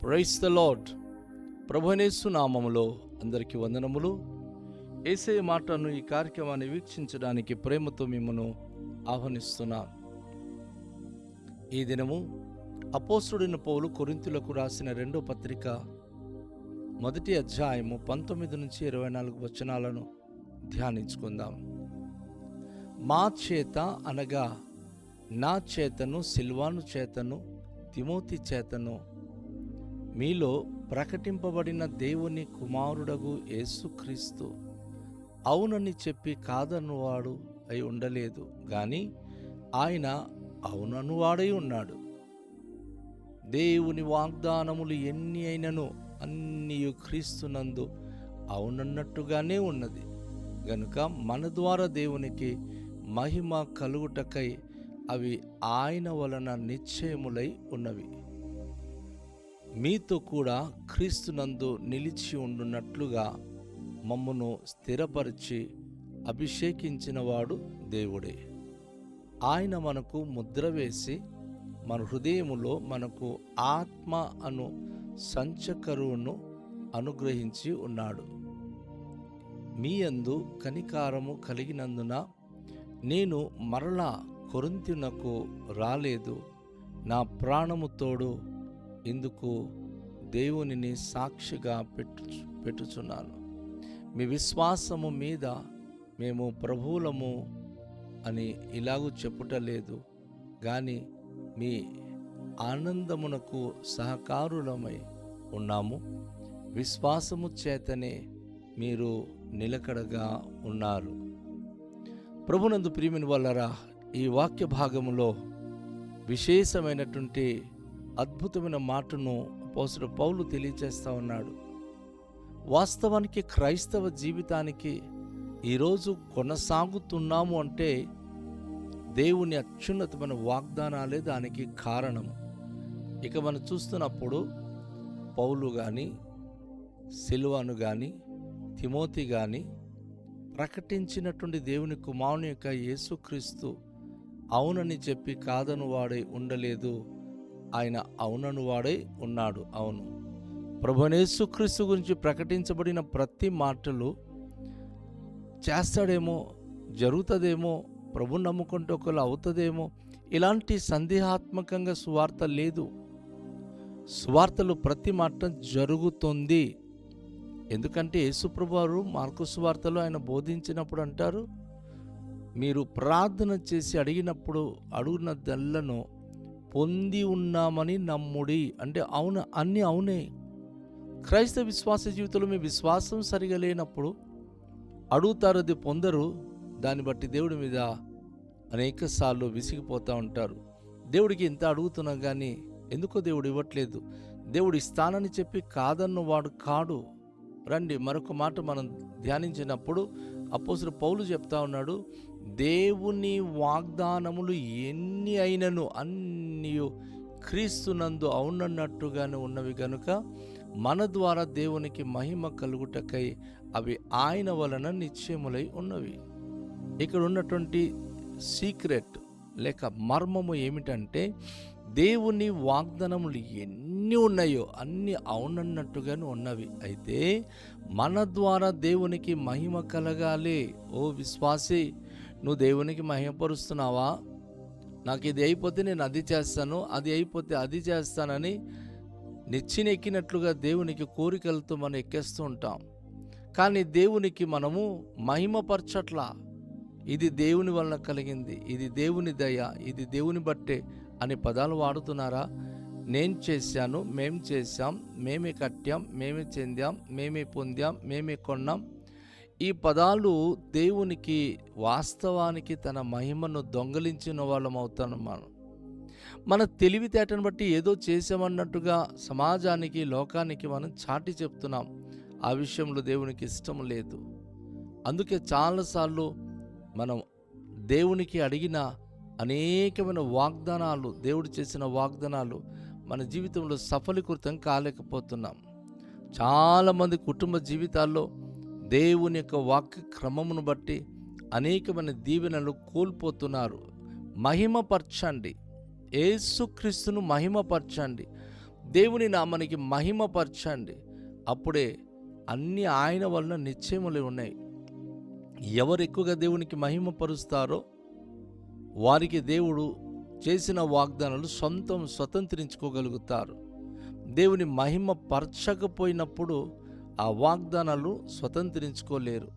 Praise the lord. ప్రభువైనేసు నామములో అందరికీ వందనములు. యేసయ్య మాటను ఈ కార్యక్రమాన్ని వీక్షించడానికి ప్రేమతో మిమ్మను ఆహ్వానిస్తున్నాను. ఈ దినము అపోస్తలుడైన పౌలు కొరింథీయులకు రాసిన 2వ పత్రిక 1వ అధ్యాయము 19 నుంచి 24 వచనాలను ధ్యానించుకుందాం. మా చేత అనగా నా చేతను, సిల్వాను చేతను, తిమోతి చేతను మీలో ప్రకటింపబడిన దేవుని కుమారుడగు యేసుక్రీస్తు అవునని చెప్పి కాదనువాడు అయి ఉండలేదు గాని ఆయన అవుననువాడై ఉన్నాడు. దేవుని వాగ్దానములు ఎన్ని అయినను అన్నియు క్రీస్తునందు అవునన్నట్టుగానే ఉన్నది గనుక మన ద్వారా దేవునికి మహిమ కలుగుటకై అవి ఆయన వలన నిశ్చయములై ఉన్నవి. మీతో కూడా క్రీస్తునందు నిలిచి ఉండునట్లుగా మమ్మును స్థిరపరిచి అభిషేకించినవాడు దేవుడే. ఆయన మనకు ముద్ర వేసి మన హృదయములో మనకు ఆత్మ అను సంచకరువును అనుగ్రహించి ఉన్నాడు. మీ యందు కనికారము కలిగినందున నేను మరలా కొరింథీయునకు రాలేదు. నా ప్రాణము తోడు ఇందుకు దేవునిని సాక్షిగా పెట్టుచున్నాను. మీ విశ్వాసము మీద మేము ప్రభువులము అని ఇలాగూ చెప్పుటలేదు గాని మీ ఆనందమునకు సహకారులమై ఉన్నాము. విశ్వాసము చేతనే మీరు నిలకడగా ఉన్నారు. ప్రభునందు ప్రియమైన వాళ్ళరా, ఈ వాక్య భాగములో విశేషమైనటువంటి అద్భుతమైన మాటను అపోస్తలుడు పౌలు తెలియజేస్తా ఉన్నాడు. వాస్తవానికి క్రైస్తవ జీవితానికి ఈరోజు కొనసాగుతున్నాము అంటే దేవుని అత్యున్నతమైన వాగ్దానాలే దానికి కారణము. ఇక మనం చూస్తున్నప్పుడు పౌలు కానీ, సిల్వాను కానీ, తిమోతి కానీ ప్రకటించినటువంటి దేవుని కుమారుని యొక్క యేసుక్రీస్తు అవునని చెప్పి కాదను వాడై ఉండలేదు. ఆయన అవునను వాడై ఉన్నాడు. అవును, ప్రభువైన యేసుక్రీస్తు గురించి ప్రకటించబడిన ప్రతి మాటలు చేస్తాడేమో, జరుగుతుందేమో, ప్రభుని నమ్ముకుంటే ఒకవేళ అవుతుందేమో, ఇలాంటి సందేహాత్మకంగా సువార్త లేదు. సువార్తలు ప్రతి మాట జరుగుతుంది. ఎందుకంటే యేసుప్రభు వారు మార్కు సువార్తలో ఆయన బోధించినప్పుడు అంటారు, మీరు ప్రార్థన చేసి అడిగినప్పుడు అడుగునదెల్లను పొంది ఉన్నామని నమ్ముడి. అంటే అవును, అన్నీ అవునే. క్రైస్తవ విశ్వాస జీవితంలో మీ విశ్వాసం సరిగా లేనప్పుడు అడుగుతారు, అది పొందరు. దాన్ని బట్టి దేవుడి మీద అనేక సార్లు విసిగిపోతూ ఉంటారు. దేవుడికి ఇంత అడుగుతున్నా కానీ ఎందుకో దేవుడు ఇవ్వట్లేదు. దేవుడు ఇస్తానని చెప్పి కాదన్న వాడు కాడు. రండి మరొక మాట మనం ధ్యానించినప్పుడు అపోస్తలుడు పౌలు చెప్తా ఉన్నాడు, దేవుని వాగ్దానములు ఎన్ని అయినను అన్నీ క్రీస్తునందు అవునన్నట్టుగానే ఉన్నవి గనుక మన ద్వారా దేవునికి మహిమ కలుగుటకై అవి ఆయన వలన నిశ్చయములై ఉన్నవి. ఇక్కడ ఉన్నటువంటి సీక్రెట్ లేక మర్మము ఏమిటంటే దేవుని వాగ్దానములు ఎన్ని ఉన్నాయో అన్ని అవునన్నట్టుగానే ఉన్నవి. అయితే మన ద్వారా దేవునికి మహిమ కలగాలి. ఓ విశ్వాసి, నువ్వు దేవునికి మహిమపరుస్తున్నావా? నాకు ఇది అయిపోతే నేను అది చేస్తాను, అది అయిపోతే అది చేస్తానని నెచ్చినెక్కినట్లుగా దేవునికి కోరికలతో మనం ఎక్కేస్తూ ఉంటాం. కానీ దేవునికి మనము మహిమపరచట్లా. ఇది దేవుని వలన కలిగింది, ఇది దేవుని దయ, ఇది దేవుని బట్టే అనే పదాలు వాడుతున్నారా? నేను చేశాను, మేం చేశాం, మేమే కట్టాం, మేమే చెందాం, మేమే పొందాం, మేమే కొన్నాం. ఈ పదాలు దేవునికి వాస్తవానికి తన మహిమను దొంగలించిన వాళ్ళం అవుతాం. మన తెలివితేటను బట్టి ఏదో చేసామన్నట్టుగా సమాజానికి, లోకానికి మనం చాటి చెప్తున్నాం. ఆ విషయంలో దేవునికి ఇష్టం లేదు. అందుకే చాలాసార్లు మనం దేవునికి అడిగిన అనేకమైన వాగ్దానాలు, దేవుడు చేసిన వాగ్దానాలు మన జీవితంలో సఫలీకృతం కాలేకపోతున్నాం. చాలామంది కుటుంబ జీవితాల్లో దేవుని యొక్క వాక్య క్రమమును బట్టి అనేకమైన దీవెనలు కోల్పోతున్నారు. మహిమపరచండి, యేసుక్రీస్తును మహిమపరచండి. దేవుని నామానికి మహిమపరచండి. అప్పుడే అన్నీ ఆయన వలన నిశ్చయములై ఉన్నాయి. ఎవరు ఎక్కువగా దేవునికి మహిమపరుస్తారో వారికి దేవుడు చేసిన వాగ్దానాలు స్వతంత్రించుకోగలుగుతారు. దేవుని మహిమ పరచకపోయినప్పుడు ఆ వాగ్దానాలు స్వతంత్రించుకోలేరు.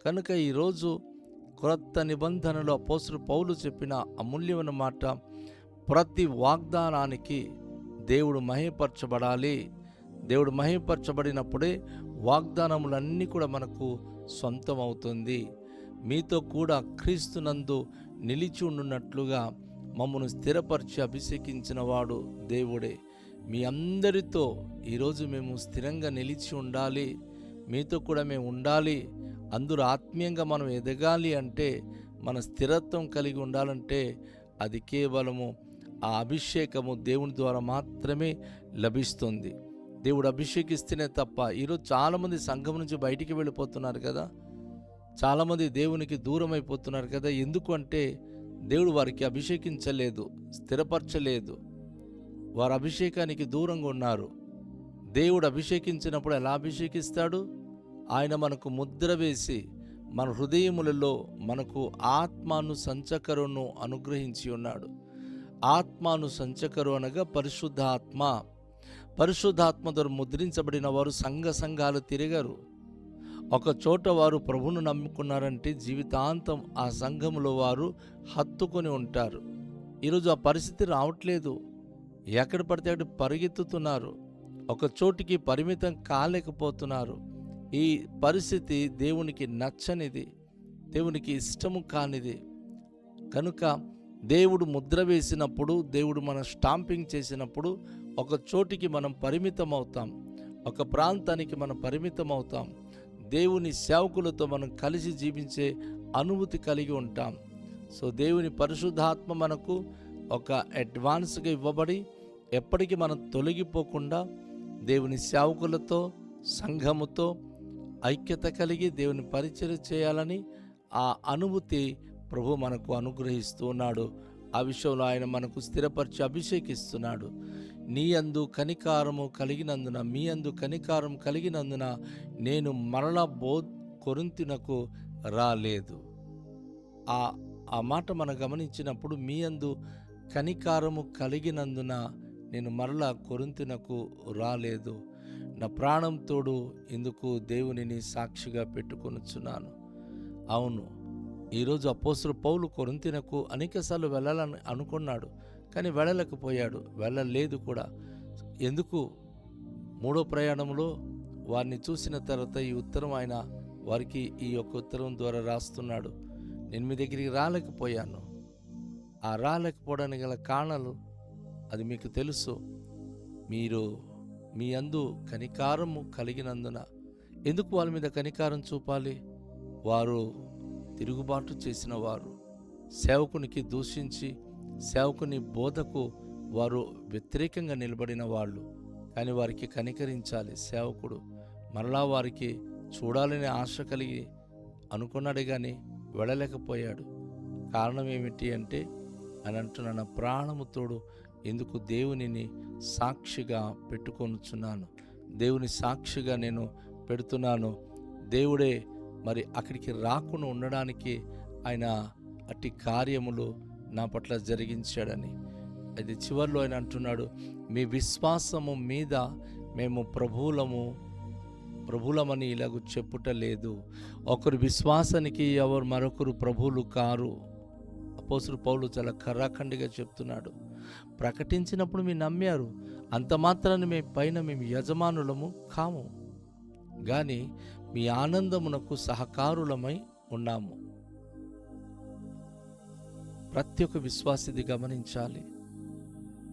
కనుక ఈరోజు క్రొత్త నిబంధనలో అపోస్తలుడు పౌలు చెప్పిన అమూల్యమైన మాట, ప్రతి వాగ్దానానికి దేవుడు మహిమపరచబడాలి. దేవుడు మహిమపరచబడినప్పుడే వాగ్దానములన్నీ కూడా మనకు సొంతం అవుతుంది. మీతో కూడా క్రీస్తునందు నిలిచి ఉండున్నట్లుగా మమ్మను స్థిరపరిచి అభిషేకించిన వాడు దేవుడే. మీ అందరితో ఈరోజు మేము స్థిరంగా నిలిచి ఉండాలి. మీతో కూడా మేము ఉండాలి. అందరూ ఆత్మీయంగా మనం ఎదగాలి అంటే, మన స్థిరత్వం కలిగి ఉండాలంటే అది కేవలము ఆ అభిషేకము దేవుని ద్వారా మాత్రమే లభిస్తుంది. దేవుడు అభిషేకిస్తేనే తప్ప. ఈరోజు చాలామంది సంఘం నుంచి బయటికి వెళ్ళిపోతున్నారు కదా, చాలామంది దేవునికి దూరం అయిపోతున్నారు కదా. ఎందుకు అంటే దేవుడు వారికి అభిషేకించలేదు, స్థిరపరచలేదు. వారు అభిషేకానికి దూరంగా ఉన్నారు. దేవుడు అభిషేకించినప్పుడు ఎలా అభిషేకిస్తాడు? ఆయన మనకు ముద్ర వేసి మన హృదయములలో మనకు ఆత్మాను సంచకరును అనుగ్రహించి ఉన్నాడు. ఆత్మాను సంచకరు అనగా పరిశుద్ధాత్మ. పరిశుద్ధాత్మ ద్వారా ముద్రించబడిన వారు సంఘాలు తిరగరు. ఒక చోట వారు ప్రభువును నమ్ముకున్నారంటే జీవితాంతం ఆ సంఘములో వారు హత్తుకొని ఉంటారు. ఈరోజు ఆ పరిస్థితి రావట్లేదు. ఎక్కడ పడితే అక్కడ పరిగెత్తుతున్నారు. ఒక చోటికి పరిమితం కాలేకపోతున్నారు. ఈ పరిస్థితి దేవునికి నచ్చనిది, దేవునికి ఇష్టము కానిది. కనుక దేవుడు ముద్ర వేసినప్పుడు, దేవుడు మన స్టాంపింగ్ చేసినప్పుడు ఒక చోటికి మనం పరిమితం అవుతాం, ఒక ప్రాంతానికి మనం పరిమితం అవుతాం. దేవుని సేవకులతో మనం కలిసి జీవించే అనుభూతి కలిగి ఉంటాం. సో దేవుని పరిశుద్ధాత్మ మనకు ఒక అడ్వాన్స్గా ఇవ్వబడి ఎప్పటికీ మనం తొలగిపోకుండా దేవుని సేవకులతో సంఘముతో ఐక్యత కలిగి దేవుని పరిచర్య చేయాలని ఆ అనుభూతి ప్రభు మనకు అనుగ్రహిస్తూ ఉన్నాడు. ఆ విషయంలో ఆయన మనకు స్థిరపరిచి అభిషేకిస్తున్నాడు. నీ యందు కనికారము కలిగినందున, మీ యందు కనికారం కలిగినందున నేను మరలా కొరింథీయునకు రాలేదు. ఆ మాట మనం గమనించినప్పుడు, మీ యందు కనికారము కలిగినందున నేను మరలా కొరింథీయునకు రాలేదు. నా ప్రాణం తోడు ఇందుకు దేవునిని సాక్షిగా పెట్టుకొనుచున్నాను. అవును, ఈరోజు అపోస్తలుడు పౌలు కొరింథీయునకు అనేకసార్లు వెళ్ళాలని అనుకున్నాడు, కానీ వెళ్ళలేకపోయాడు, వెళ్ళలేదు కూడా. ఎందుకు? మూడో ప్రయాణంలో వారిని చూసిన తర్వాత ఈ ఉత్తరం ఆయన వారికి ఈ యొక్క ఉత్తరం ద్వారా రాస్తున్నాడు. నేను మీ దగ్గరికి రాలేకపోయాను. ఆ రాలేకపోవడానికి గల కారణాలు అది మీకు తెలుసు. మీరు మీ యందు కనికారము కలిగినందున. ఎందుకు వాళ్ళ మీద కనికారం చూపాలి? వారు తిరుగుబాటు చేసిన వారు, సేవకునికి దూషించి సేవకుని బోధకు వారు వ్యతిరేకంగా నిలబడిన వాళ్ళు. కానీ వారికి కనికరించాలి సేవకుడు. మరలా వారికి చూడాలనే ఆశ కలిగి అనుకున్నాడే కానీ వెళ్ళలేకపోయాడు. కారణం ఏమిటి అంటే అని అంటున్నా, నా ప్రాణము తోడు ఎందుకు దేవునిని సాక్షిగా పెట్టుకొనుచున్నాను. దేవుని సాక్షిగా నేను పెడుతున్నాను. దేవుడే మరి అక్కడికి రాకుండా ఉండడానికి ఆయన అట్టి కార్యములు నా పట్ల జరిగించాడని. అది చివరిలో ఆయన అంటున్నాడు, మీ విశ్వాసము మీద మేము ప్రభువులమని ఇలాగ చెప్పుట లేదు. ఒకరి విశ్వాసానికి ఎవరు మరొకరు ప్రభువులు కారు. అపోస్తలుడు పౌలు చాలా ఖరాఖండిగా చెప్తున్నాడు. ప్రకటించినప్పుడు మీరు నమ్మారు, అంత మాత్రాన్ని మేము యజమానులము కాము, కానీ మీ ఆనందమునకు సహకారులమై ఉన్నాము. ప్రతి ఒక్క విశ్వాసిది గమనించాలి.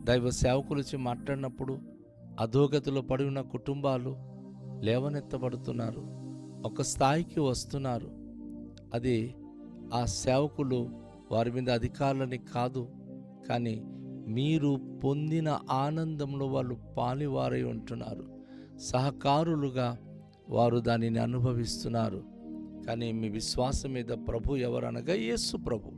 దైవ సేవకులచి మాట్లాడినప్పుడు అధోగతిలో పడి ఉన్న కుటుంబాలు లేవనెత్తబడుతున్నారు, ఒక స్థాయికి వస్తున్నారు. అది ఆ సేవకులు వారి మీద అధికారులని కాదు, కానీ మీరు పొందిన ఆనందంలో వాళ్ళు పాలివారై ఉంటున్నారు, సహకారులుగా వారు దానిని అనుభవిస్తున్నారు. కానీ మీ విశ్వాసం మీద ప్రభు ఎవరనగా యేసు ప్రభు.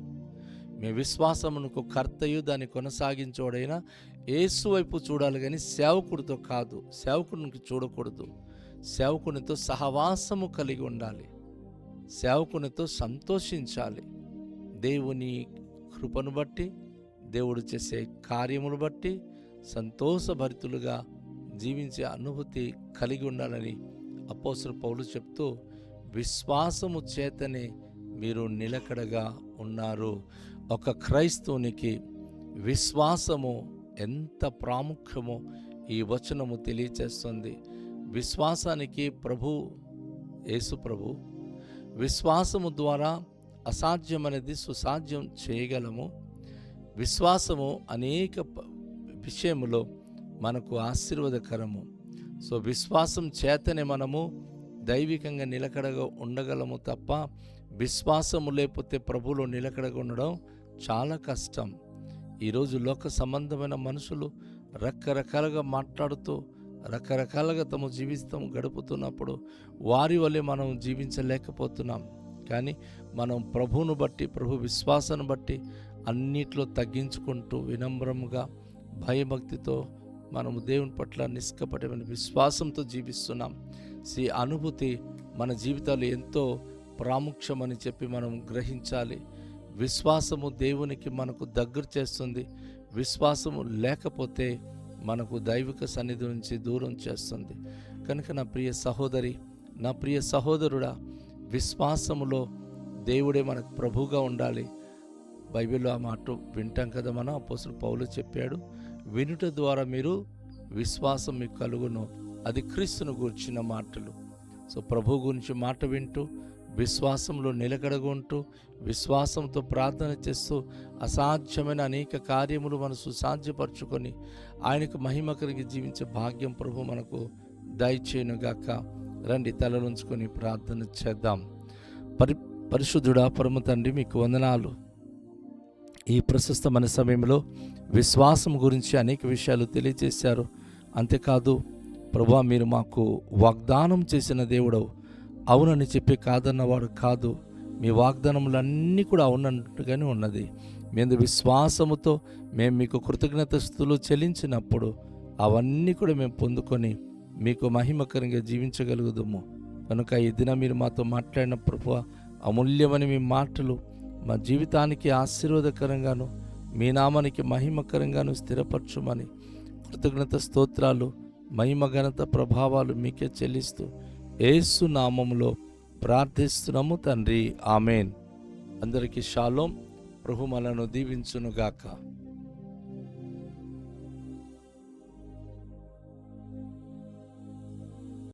మీ విశ్వాసమునకు కర్తయు దాన్ని కొనసాగించోడైనా యేసు వైపు చూడాలి కానీ సేవకుడితో కాదు. సేవకునికి చూడకూడదు. సేవకునితో సహవాసము కలిగి ఉండాలి. సేవకునితో సంతోషించాలి. దేవుని కృపను బట్టి, దేవుడు చేసే కార్యములు బట్టి సంతోషభరితులుగా జీవించే అనుభూతి కలిగి ఉండాలని అపోస్తలుడు పౌలు చెప్తూ, విశ్వాసము చేతనే మీరు నిలకడగా ఉన్నారు. ఒక క్రైస్తవునికి విశ్వాసము ఎంత ప్రాముఖ్యమో ఈ వచనము తెలియచేస్తుంది. విశ్వాసానికి యేసు ప్రభు విశ్వాసము ద్వారా అసాధ్యమనేది సుసాధ్యం చేయగలము. విశ్వాసము అనేక విషయములో మనకు ఆశీర్వాదకరము. సో విశ్వాసం చేతనే మనము దైవికంగా నిలకడగా ఉండగలము తప్ప విశ్వాసము లేకపోతే ప్రభువులో నిలకడగా ఉండడం చాలా కష్టం. ఈరోజు లోక సంబంధమైన మనుషులు రకరకాలుగా మాట్లాడుతూ రకరకాలుగా తమ జీవితం గడుపుతున్నప్పుడు వారి వల్లే మనం జీవించలేకపోతున్నాం. కానీ మనం ప్రభువును బట్టి, ప్రభు విశ్వాసాన్ని బట్టి అన్నిట్లో తగ్గించుకుంటూ వినమ్రముగా భయభక్తితో మనము దేవుని పట్ల నిష్కపటమైన విశ్వాసంతో జీవిస్తున్నాం. ఈ అనుభూతి మన జీవితాలు ఎంతో ప్రాముఖ్యమని చెప్పి మనం గ్రహించాలి. విశ్వాసము దేవునికి మనకు దగ్గర చేస్తుంది. విశ్వాసము లేకపోతే మనకు దైవిక సన్నిధి నుంచి దూరం చేస్తుంది. కనుక నా ప్రియ సహోదరి, నా ప్రియ సహోదరుడా, విశ్వాసములో దేవుడే మనకు ప్రభువుగా ఉండాలి. బైబిల్లో ఆ మాట వింటాం కదా మనం. అపోస్తలుడు పౌలు చెప్పాడు, వినుట ద్వారా మీరు విశ్వాసం మీకు కలుగును. అది క్రీస్తును గూర్చిన మాటలు. సో ప్రభు గురించి మాట వింటూ విశ్వాసంలో నిలకడగొంటూ విశ్వాసంతో ప్రార్థన చేస్తూ అసాధ్యమైన అనేక కార్యములు మనం సుసాధ్యపరచుకొని ఆయనకు మహిమ కలిగి జీవించే భాగ్యం ప్రభు మనకు దయచేయునుగాక. రండి తలలుంచుకొని ప్రార్థన చేద్దాం. పరిశుద్ధుడా పరమ తండ్రి, మీకు వందనాలు. ఈ ప్రశస్తమైన సమయంలో విశ్వాసం గురించి అనేక విషయాలు తెలియజేశారు. అంతేకాదు ప్రభువా, మీరు మాకు వాగ్దానం చేసిన దేవుడవు. అవునని చెప్పి కాదన్నవాడు కాదు. మీ వాగ్దానములన్నీ కూడా అవునట్టుగానే ఉన్నది. మేము విశ్వాసముతో మేము మీకు కృతజ్ఞతాస్తుతులు చెల్లించినప్పుడు అవన్నీ కూడా మేము పొందుకొని మీకు మహిమకరంగా జీవించగలుగుదాము. కనుక ఈ దినం మీరు మాతో మాట్లాడిన ప్రభువా, అమూల్యమని మీ మాటలు మా జీవితానికి ఆశీర్వాదకరంగాను మీ నామానికి మహిమకరంగాను స్థిరపరచుమని కృతజ్ఞత స్తోత్రాలు, మహిమ ఘనత ప్రభావాలు మీకే చెల్లిస్తూ యేసు నామములో ప్రార్థిస్తున్నాము తండ్రి. ఆమెన్. అందరికీ షాలోం. ప్రభు మనను దీవించునుగాక.